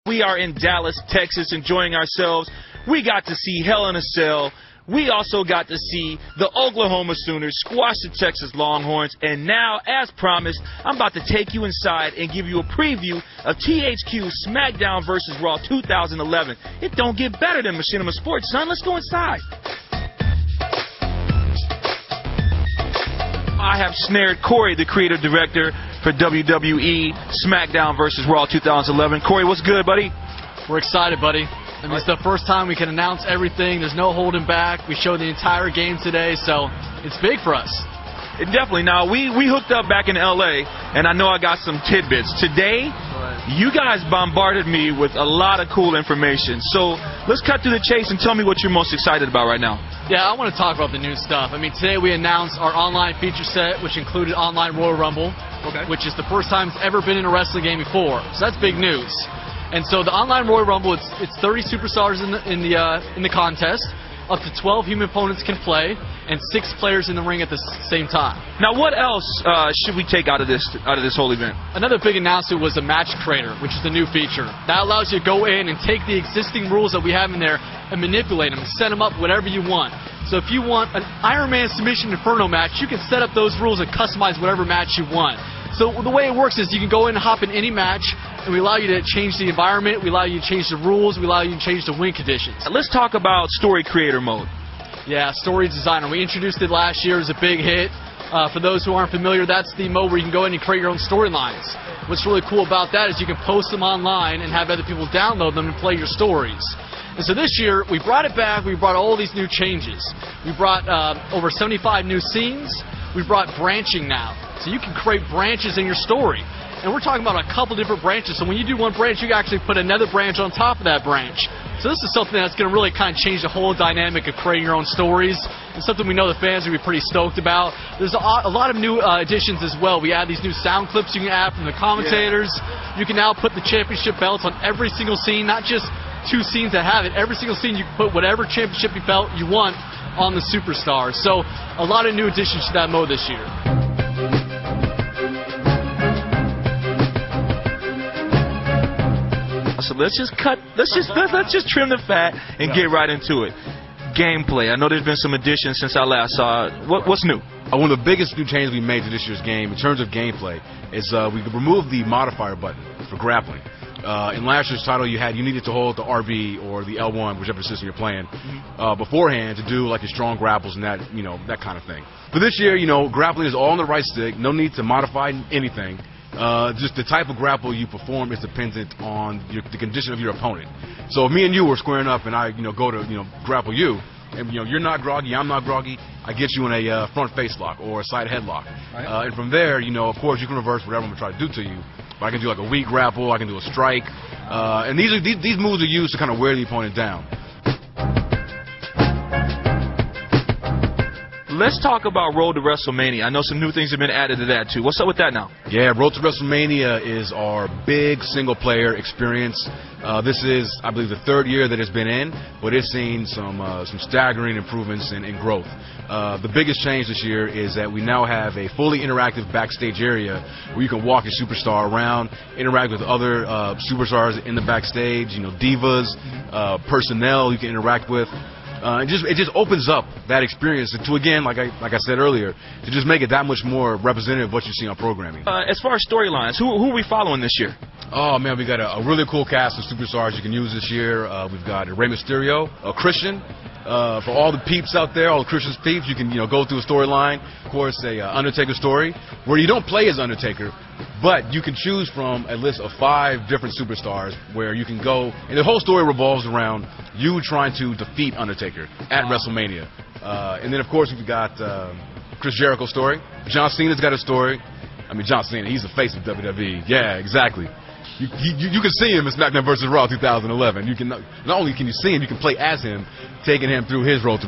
We are in Dallas, Texas, enjoying ourselves. We got to see Hell in a Cell. We also got to see the Oklahoma Sooners squash the Texas Longhorns. And now, as promised, I'm about to take you inside and give you a preview of THQ's Smackdown vs. Raw 2011. It don't get better than Machinima Sports, son. Let's go inside. I have snared Corey, the creative director for WWE Smackdown vs. Raw 2011. Corey, what's good, buddy? We're excited, buddy. I mean, it's the first time we can announce everything. There's no holding back. We showed the entire game today, so it's big for us. Definitely. Now, we hooked up back in L.A., and I know I got some tidbits. Today, you guys bombarded me with a lot of cool information. So let's cut to the chase and tell me what you're most excited about right now. Yeah, I want to talk about the new stuff. I mean, today we announced our online feature set, which included online Royal Rumble, which is the first time it's ever been in a wrestling game before. So that's big news. And so the online Royal Rumble, it's 30 superstars in the contest. Up to 12 human opponents can play, and 6 players in the ring at the same time. Now, what else should we take out of this whole event? Another big announcement was the Match Creator, which is the new feature. That allows you to go in and take the existing rules that we have in there and manipulate them and set them up whatever you want. So if you want an Iron Man Submission Inferno match, you can set up those rules and customize whatever match you want. So the way it works is you can go in and hop in any match, and we allow you to change the environment, we allow you to change the rules, we allow you to change the win conditions. Let's talk about Story Creator mode. Yeah, Story Designer. We introduced it last year. It was a big hit. For those who aren't familiar, that's the mode where you can go in and create your own storylines. What's really cool about that is you can post them online and have other people download them and play your stories. And so this year, we brought it back. We brought all these new changes. We brought over 75 new scenes. We brought branching now. So you can create branches in your story. And we're talking about a couple different branches. So when you do one branch, you can actually put another branch on top of that branch. So this is something that's going to really kind of change the whole dynamic of creating your own stories. It's something we know the fans will be pretty stoked about. There's a lot of new additions as well. We add these new sound clips you can add from the commentators. Yeah. You can now put the championship belts on every single scene, not just 2 scenes that have it. Every single scene you can put whatever championship belt you want on the superstars. So a lot of new additions to that mode this year. So let's just trim the fat and get right into it. Gameplay. I know there's been some additions since I last saw it. What's new? One of the biggest new changes we made to this year's game in terms of gameplay is we removed the modifier button for grappling. In last year's title, you needed to hold the RB or the L1, whichever system you're playing, beforehand to do like your strong grapples and that kind of thing. But this year, grappling is all on the right stick. No need to modify anything. Just the type of grapple you perform is dependent on the condition of your opponent. So if me and you were squaring up and I go to grapple you, and you're not groggy, I'm not groggy, I get you in a front face lock or a side headlock. Right. And from there, of course, you can reverse whatever I'm going to try to do to you. But I can do like a weak grapple, I can do a strike, and these moves are used to kind of wear the opponent down. Let's talk about Road to WrestleMania. I know some new things have been added to that, too. What's up with that now? Yeah, Road to WrestleMania is our big single-player experience. This is, I believe, the 3rd year that it's been in, but it's seen some staggering improvements in growth. The biggest change this year is that we now have a fully interactive backstage area where you can walk your superstar around, interact with other superstars in the backstage, divas, personnel you can interact with. It just opens up that experience to, again, like I said earlier, to just make it that much more representative of what you see on programming. As far as storylines, who are we following this year? Oh, man, we got a really cool cast of superstars you can use this year. We've got Rey Mysterio, Christian. For all the peeps out there, all the Christian's peeps, you can go through a storyline. Of course, a Undertaker story where you don't play as Undertaker, but you can choose from a list of 5 different superstars where you can go, and the whole story revolves around you trying to defeat Undertaker at WrestleMania. And then, of course, we've got Chris Jericho's story. John Cena's got a story. I mean, John Cena, he's the face of WWE. Yeah, exactly. You can see him in Smackdown vs. Raw 2011. You can not only can you see him, you can play as him, taking him through his road to